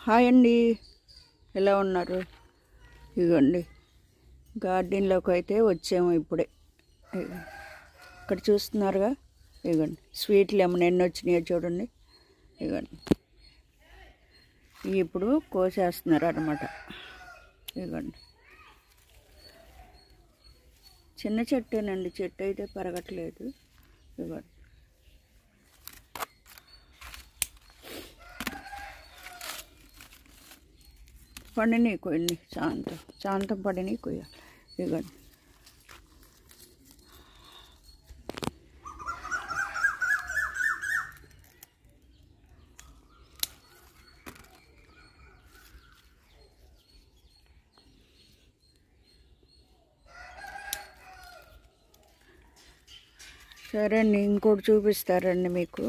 Hi అండి, ఎలా ఉన్నారు? ఇదిగోండి గార్డెన్లోకి అయితే వచ్చాము ఇప్పుడే. ఇక్కడ చూస్తున్నారుగా, ఇదిగోండి స్వీట్ లెమన్ ఎన్ని వచ్చినాయో చూడండి. ఇదిగోండి ఇప్పుడు కోసేస్తున్నారు అన్నమాట. ఇదిగోండి చిన్న చెట్టేనండి, చెట్టు అయితే పెరగట్లేదు. ఇదిగోండి పండిని కొయ్యండి, శాంతం పండిని కొయ్యాలి. ఇదిగోండి సరే అండి, ఇంకోటి చూపిస్తారండి మీకు.